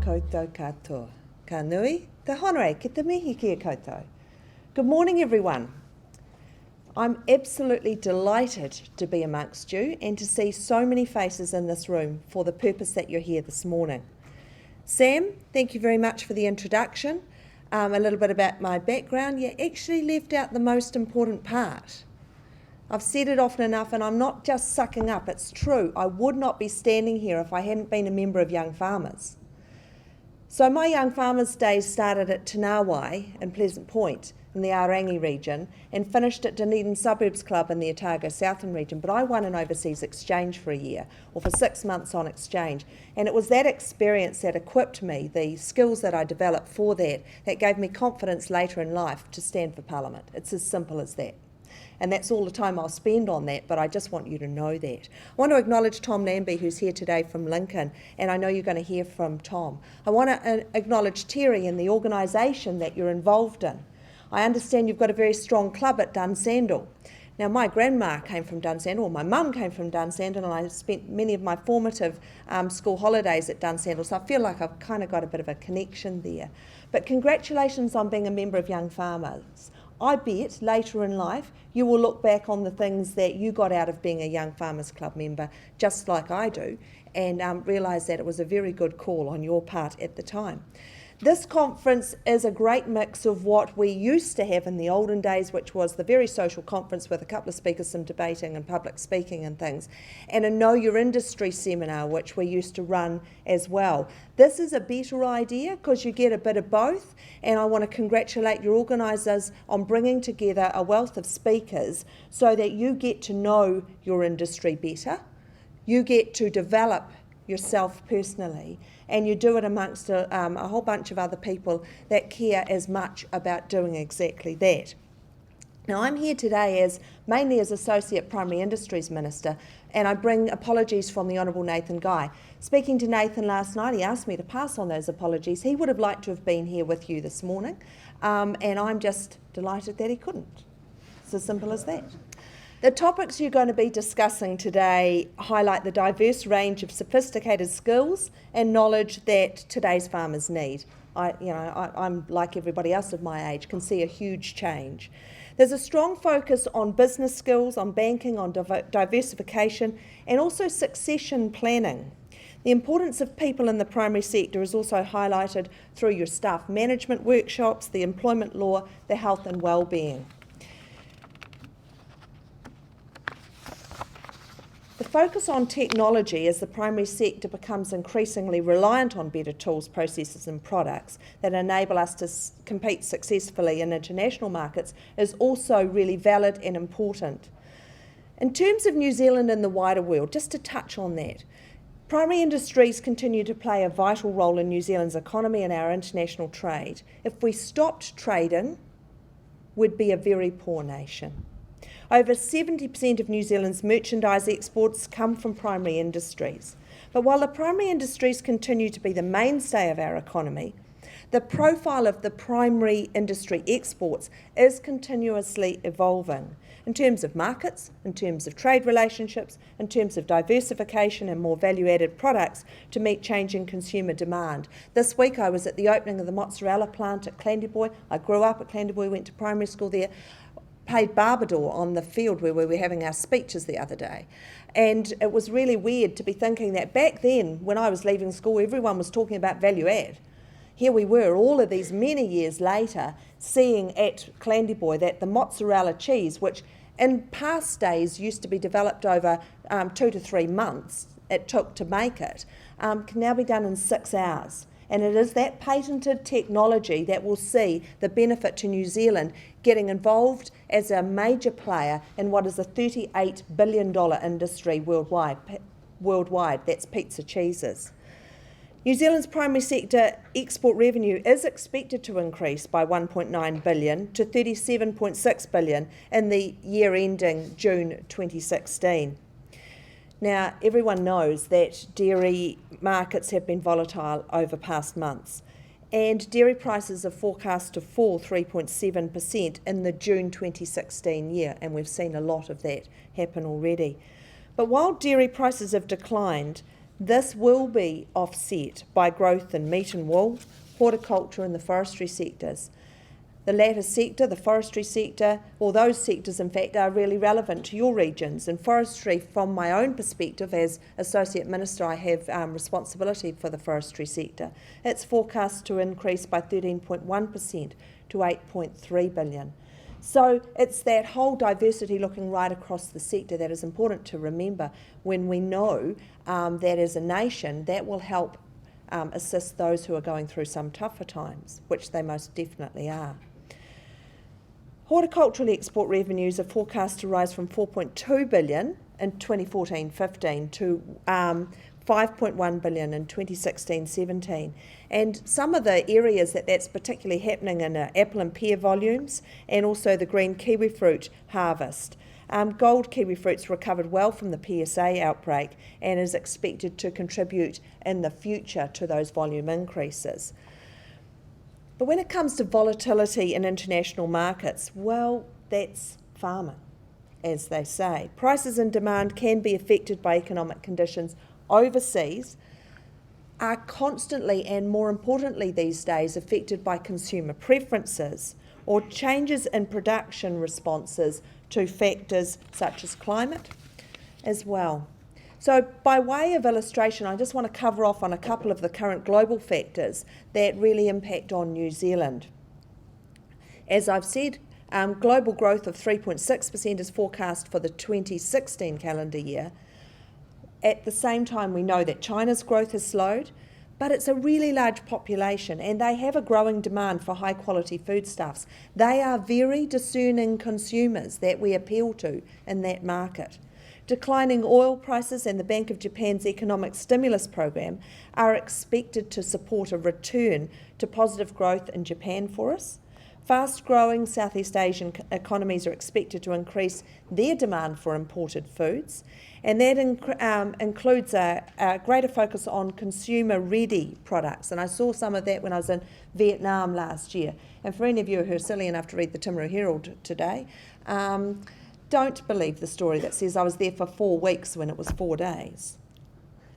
koutou katoa. Ka nui, te honore, ki te mihi kia koutou. Good morning, everyone. I'm absolutely delighted to be amongst you and to see so many faces in this room for the purpose that you're here this morning. Sam, thank you very much for the introduction. A little bit about my background. You actually left out the most important part. I've said it often enough, and I'm not just sucking up, it's true. I would not be standing here if I hadn't been a member of Young Farmers. So my Young Farmers days started at Tanawai in Pleasant Point in the Aorangi region and finished at Dunedin Suburbs Club in the Otago Southern region. But I won an overseas exchange for a year, or for 6 months on exchange. And it was that experience that equipped me, the skills that I developed for that gave me confidence later in life to stand for Parliament. It's as simple as that. And that's all the time I'll spend on that, but I just want you to know that. I want to acknowledge Tom Lambie, who's here today from Lincoln, and I know you're going to hear from Tom. I want to acknowledge Terry and the organisation that you're involved in. I understand you've got a very strong club at Dunsandel. Now, my grandma came from Dunsandel, or my mum came from Dunsandel, and I spent many of my formative school holidays at Dunsandel, so I feel like I've kind of got a bit of a connection there. But congratulations on being a member of Young Farmers. I bet later in life you will look back on the things that you got out of being a Young Farmers Club member, just like I do, and realise that it was a very good call on your part at the time. This conference is a great mix of what we used to have in the olden days, which was the very social conference with a couple of speakers, some debating and public speaking and things, and a Know Your Industry seminar, which we used to run as well. This is a better idea because you get a bit of both, and I want to congratulate your organisers on bringing together a wealth of speakers so that you get to know your industry better, you get to develop yourself personally, and you do it amongst a whole bunch of other people that care as much about doing exactly that. Now, I'm here today mainly as Associate Primary Industries Minister, and I bring apologies from the Honourable Nathan Guy. Speaking to Nathan last night, he asked me to pass on those apologies. He would have liked to have been here with you this morning, and I'm just delighted that he couldn't. It's as simple as that. The topics you're going to be discussing today highlight the diverse range of sophisticated skills and knowledge that today's farmers need. I'm like everybody else of my age, can see a huge change. There's a strong focus on business skills, on banking, on diversification, and also succession planning. The importance of people in the primary sector is also highlighted through your staff management workshops, the employment law, the health and wellbeing. The focus on technology as the primary sector becomes increasingly reliant on better tools, processes and products that enable us to compete successfully in international markets is also really valid and important. In terms of New Zealand and the wider world, just to touch on that, primary industries continue to play a vital role in New Zealand's economy and our international trade. If we stopped trading, we'd be a very poor nation. Over 70% of New Zealand's merchandise exports come from primary industries. But while the primary industries continue to be the mainstay of our economy, the profile of the primary industry exports is continuously evolving in terms of markets, in terms of trade relationships, in terms of diversification and more value-added products to meet changing consumer demand. This week I was at the opening of the mozzarella plant at Clandeboy. I grew up at Clandeboy, went to primary school there. Played Barbador on the field where we were having our speeches the other day. And it was really weird to be thinking that back then, when I was leaving school, everyone was talking about value add. Here we were, all of these many years later, seeing at Clandeboy that the mozzarella cheese, which in past days used to be developed over 2 to 3 months it took to make it, can now be done in 6 hours. And it is that patented technology that will see the benefit to New Zealand getting involved as a major player in what is a $38 billion industry worldwide. That's pizza cheeses. New Zealand's primary sector export revenue is expected to increase by 1.9 billion to 37.6 billion in the year ending June 2016. Now, everyone knows that dairy markets have been volatile over past months, and dairy prices are forecast to fall 3.7% in the June 2016 year, and we've seen a lot of that happen already. But while dairy prices have declined, This will be offset by growth in meat and wool, horticulture and the forestry sectors. The latter sector, the forestry sector, or those sectors in fact are really relevant to your regions. And forestry, from my own perspective as Associate Minister, I have responsibility for the forestry sector. It's forecast to increase by 13.1% to 8.3 billion. So it's that whole diversity looking right across the sector that is important to remember when we know that as a nation that will help assist those who are going through some tougher times, which they most definitely are. Horticultural export revenues are forecast to rise from 4.2 billion in 2014-15 to 5.1 billion in 2016-17. And some of the areas that's particularly happening in apple and pear volumes and also the green kiwi fruit harvest. Gold kiwi fruits recovered well from the PSA outbreak and is expected to contribute in the future to those volume increases. But when it comes to volatility in international markets, well, that's farming, as they say. Prices and demand can be affected by economic conditions overseas, are constantly and more importantly these days affected by consumer preferences or changes in production responses to factors such as climate as well. So by way of illustration, I just want to cover off on a couple of the current global factors that really impact on New Zealand. As I've said, global growth of 3.6% is forecast for the 2016 calendar year. At the same time, we know that China's growth has slowed, but it's a really large population and they have a growing demand for high quality foodstuffs. They are very discerning consumers that we appeal to in that market. Declining oil prices and the Bank of Japan's economic stimulus program are expected to support a return to positive growth in Japan for us. Fast-growing Southeast Asian economies are expected to increase their demand for imported foods, and that includes a greater focus on consumer-ready products. And I saw some of that when I was in Vietnam last year. And for any of you who are silly enough to read the Timaru Herald today, don't believe the story that says I was there for 4 weeks when it was 4 days.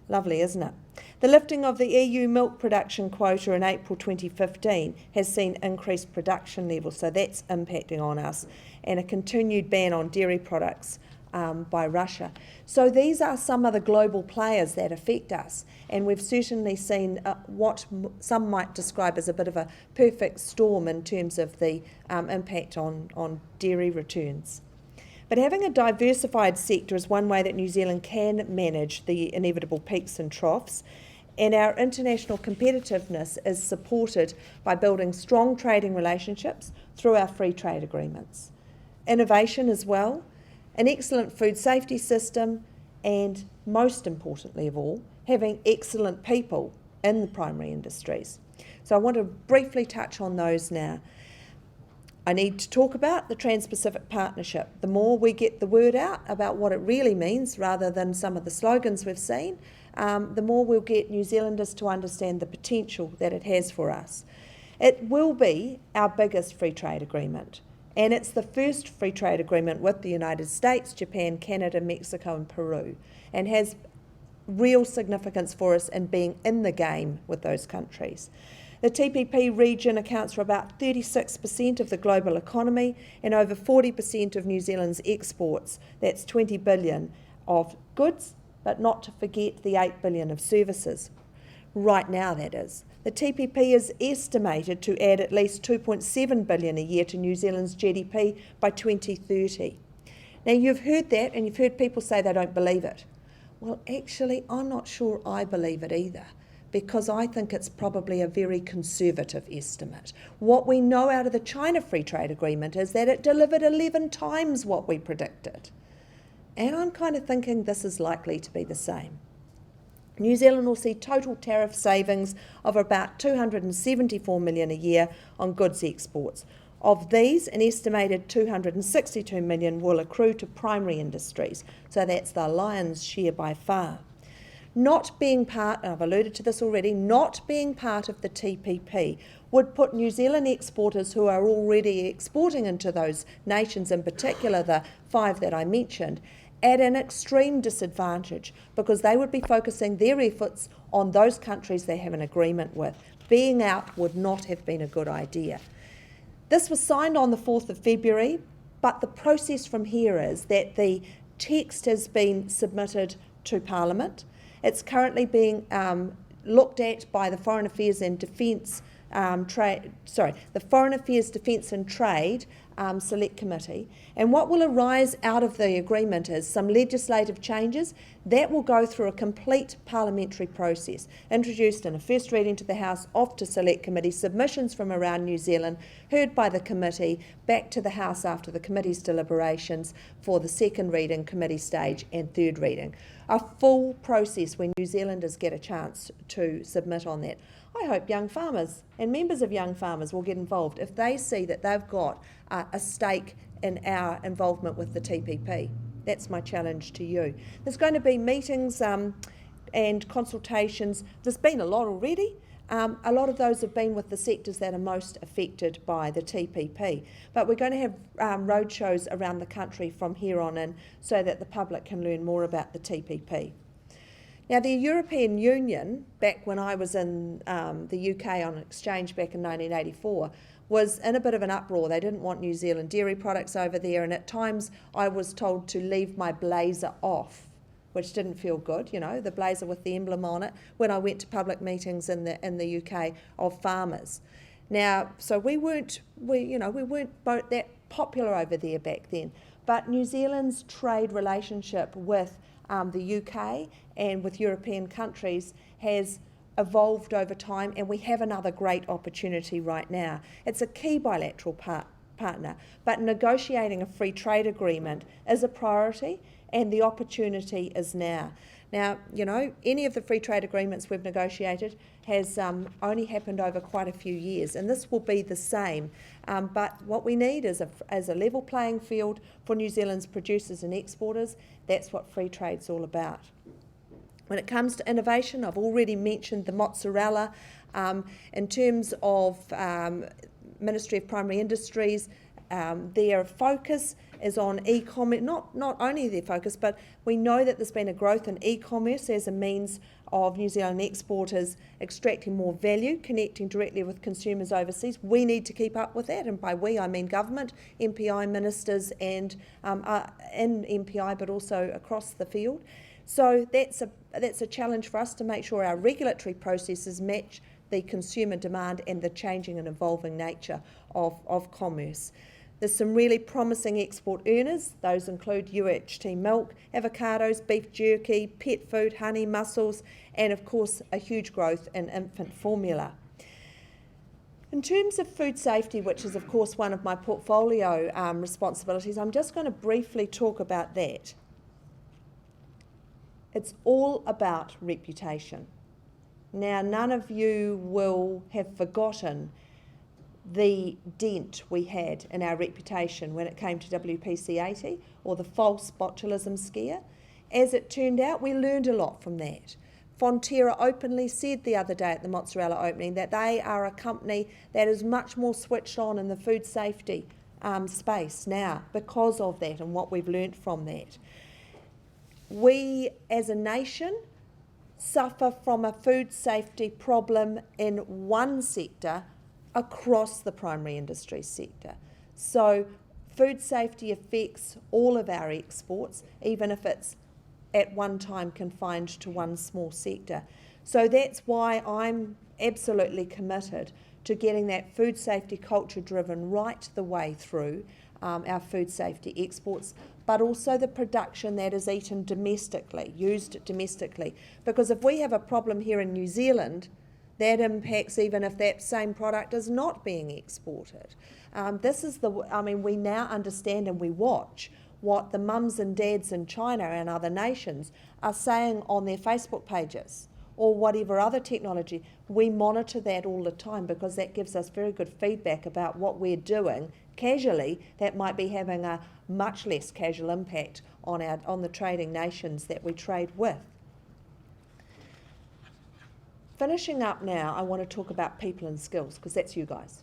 Lovely, isn't it? The lifting of the EU milk production quota in April 2015 has seen increased production levels, so that's impacting on us, and a continued ban on dairy products by Russia. So these are some of the global players that affect us, and we've certainly seen what some might describe as a bit of a perfect storm in terms of the impact on dairy returns. But having a diversified sector is one way that New Zealand can manage the inevitable peaks and troughs, and our international competitiveness is supported by building strong trading relationships through our free trade agreements. Innovation as well, an excellent food safety system, and most importantly of all, having excellent people in the primary industries. So I want to briefly touch on those now. I need to talk about the Trans-Pacific Partnership. The more we get the word out about what it really means, rather than some of the slogans we've seen, the more we'll get New Zealanders to understand the potential that it has for us. It will be our biggest free trade agreement, and it's the first free trade agreement with the United States, Japan, Canada, Mexico and Peru, and has real significance for us in being in the game with those countries. The TPP region accounts for about 36% of the global economy and over 40% of New Zealand's exports. That's 20 billion of goods, but not to forget the 8 billion of services. Right now, that is. The TPP is estimated to add at least 2.7 billion a year to New Zealand's GDP by 2030. Now, you've heard that and you've heard people say they don't believe it. Well, actually, I'm not sure I believe it either, because I think it's probably a very conservative estimate. What we know out of the China Free Trade Agreement is that it delivered 11 times what we predicted. And I'm kind of thinking this is likely to be the same. New Zealand will see total tariff savings of about 274 million a year on goods exports. Of these, an estimated 262 million will accrue to primary industries, so that's the lion's share by far. Not being part, I've alluded to this already, not being part of the TPP would put New Zealand exporters who are already exporting into those nations, in particular the 5 that I mentioned, at an extreme disadvantage because they would be focusing their efforts on those countries they have an agreement with. Being out would not have been a good idea. This was signed on the 4th of February, but the process from here is that the text has been submitted to Parliament. It's currently being looked at by the Foreign Affairs and Defence the Foreign Affairs, Defence and Trade Select Committee. And what will arise out of the agreement is some legislative changes that will go through a complete parliamentary process, introduced in a first reading to the House, off to Select Committee, submissions from around New Zealand, heard by the committee, back to the House after the committee's deliberations for the second reading, committee stage and third reading. A full process where New Zealanders get a chance to submit on that. I hope young farmers and members of young farmers will get involved if they see that they've got a stake in our involvement with the TPP. That's my challenge to you. There's going to be meetings and consultations. There's been a lot already. A lot of those have been with the sectors that are most affected by the TPP. But we're going to have roadshows around the country from here on in so that the public can learn more about the TPP. Now, the European Union, back when I was in the UK on exchange back in 1984, was in a bit of an uproar. They didn't want New Zealand dairy products over there, and at times I was told to leave my blazer off, which didn't feel good, you know, the blazer with the emblem on it, when I went to public meetings in the UK of farmers. Now, so we weren't that popular over there back then, but New Zealand's trade relationship with the UK and with European countries has evolved over time, and we have another great opportunity right now. It's a key bilateral partner, but negotiating a free trade agreement is a priority, and the opportunity is now. Now, you know, any of the free trade agreements we've negotiated has only happened over quite a few years, and this will be the same. But what we need is a level playing field for New Zealand's producers and exporters. That's what free trade's all about. When it comes to innovation, I've already mentioned the mozzarella. In terms of Ministry of Primary Industries, their focus is on e-commerce, not only their focus, but we know that there's been a growth in e-commerce as a means of New Zealand exporters extracting more value, connecting directly with consumers overseas. We need to keep up with that, and by we I mean government, MPI ministers and in MPI, but also across the field. So that's a challenge for us to make sure our regulatory processes match the consumer demand and the changing and evolving nature of commerce. There's some really promising export earners. Those include UHT milk, avocados, beef jerky, pet food, honey, mussels, and of course a huge growth in infant formula. In terms of food safety, which is of course one of my portfolio responsibilities, I'm just going to briefly talk about that. It's all about reputation. Now, none of you will have forgotten the dent we had in our reputation when it came to WPC 80 or the false botulism scare. As it turned out, we learned a lot from that. Fonterra openly said the other day at the mozzarella opening that they are a company that is much more switched on in the food safety space now because of that and what we've learnt from that. We as a nation suffer from a food safety problem in one sector across the primary industry sector. So food safety affects all of our exports, even if it's at one time confined to one small sector. So that's why I'm absolutely committed to getting that food safety culture driven right the way through our food safety exports, but also the production that is eaten domestically, used domestically. Because if we have a problem here in New Zealand, that impacts even if that same product is not being exported. We now understand and we watch what the mums and dads in China and other nations are saying on their Facebook pages or whatever other technology. We monitor that all the time because that gives us very good feedback about what we're doing casually that might be having a much less casual impact on the trading nations that we trade with. Finishing up now, I want to talk about people and skills because that's you guys.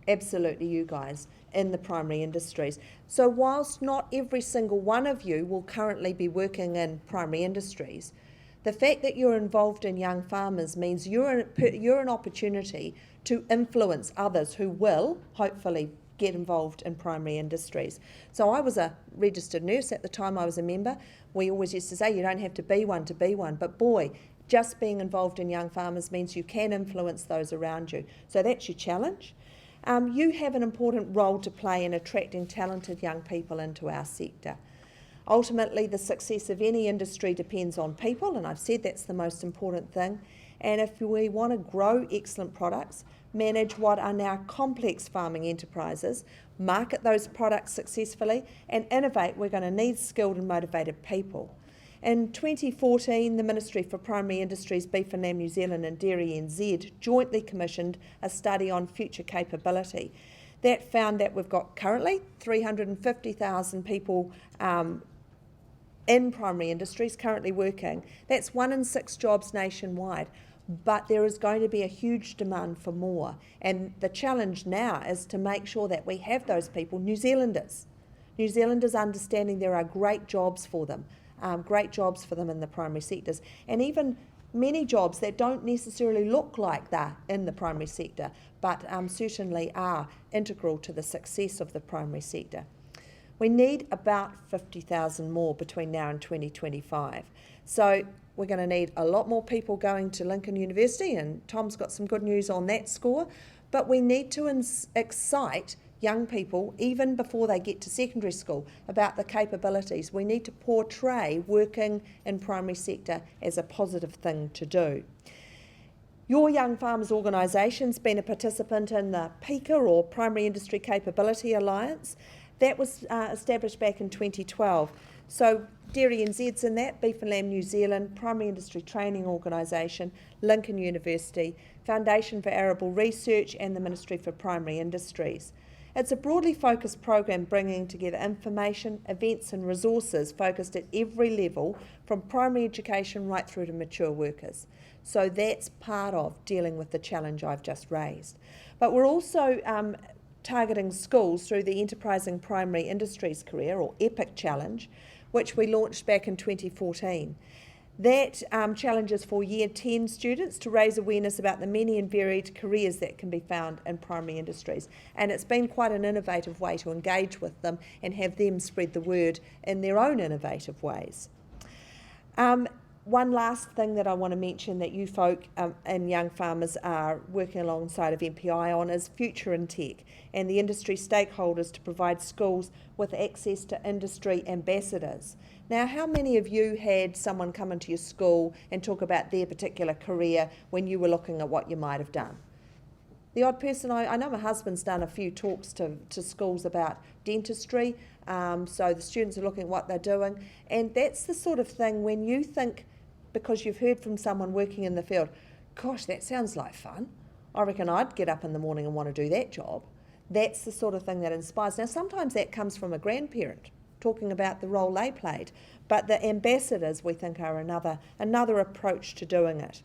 Absolutely you guys. in the primary industries. So whilst not every single one of you will currently be working in primary industries, the fact that you're involved in young farmers means you're an opportunity to influence others who will, hopefully, get involved in primary industries. So I was a registered nurse at the time I was a member. We always used to say you don't have to be one, but boy, just being involved in young farmers means you can influence those around you. So that's your challenge. You have an important role to play in attracting talented young people into our sector. Ultimately, the success of any industry depends on people, and I've said that's the most important thing. And if we want to grow excellent products, manage what are now complex farming enterprises, market those products successfully, and innovate, we're going to need skilled and motivated people. In 2014, the Ministry for Primary Industries, Beef and Lamb New Zealand and Dairy NZ jointly commissioned a study on future capability. That found that we've got currently 350,000 people in primary industries currently working. That's 1 in 6 jobs nationwide. But there is going to be a huge demand for more. And the challenge now is to make sure that we have those people, New Zealanders understanding there are great jobs for them in the primary sectors. And even many jobs that don't necessarily look like they're in the primary sector, but certainly are integral to the success of the primary sector. We need about 50,000 more between now and 2025. So we're going to need a lot more people going to Lincoln University, and Tom's got some good news on that score. But we need to excite young people, even before they get to secondary school, about the capabilities. We need to portray working in primary sector as a positive thing to do. Your Young Farmers Organisation's been a participant in the PICA, or Primary Industry Capability Alliance. That was established back in 2012. So Dairy NZ's in that, Beef and Lamb New Zealand, Primary Industry Training Organisation, Lincoln University, Foundation for Arable Research and the Ministry for Primary Industries. It's a broadly focused program bringing together information, events and resources focused at every level, from primary education right through to mature workers. So that's part of dealing with the challenge I've just raised. But we're also targeting schools through the Enterprising Primary Industries Career, or EPIC Challenge, which we launched back in 2014. That challenge is for Year 10 students to raise awareness about the many and varied careers that can be found in primary industries. And it's been quite an innovative way to engage with them and have them spread the word in their own innovative ways. One last thing that I want to mention that you folk and young farmers are working alongside of MPI on is Future in Tech and the industry stakeholders to provide schools with access to industry ambassadors. Now, how many of you had someone come into your school and talk about their particular career when you were looking at what you might have done? The odd person, I know my husband's done a few talks to schools about dentistry, so the students are looking at what they're doing, and that's the sort of thing when you think, because you've heard from someone working in the field, gosh, that sounds like fun. I reckon I'd get up in the morning and want to do that job. That's the sort of thing that inspires. Now, sometimes that comes from a grandparent talking about the role they played, but the ambassadors, we think, are another approach to doing it.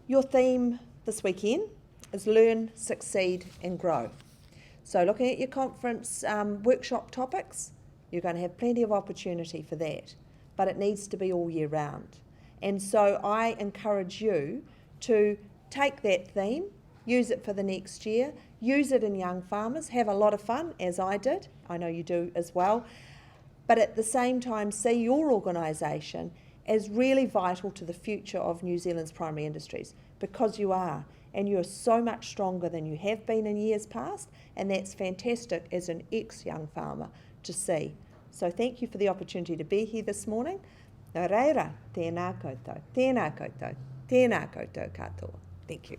Your theme this weekend is Learn, Succeed and Grow. So looking at your conference workshop topics, you're going to have plenty of opportunity for that, but it needs to be all year round. And so I encourage you to take that theme, use it for the next year, use it in young farmers, have a lot of fun, as I did. I know you do as well. But at the same time, see your organisation as really vital to the future of New Zealand's primary industries, because you are, and you're so much stronger than you have been in years past, and that's fantastic as an ex-young farmer to see. So thank you for the opportunity to be here this morning. Nō reira, tēnā koutou, tēnā koutou, tēnā koutou katoa. Thank you.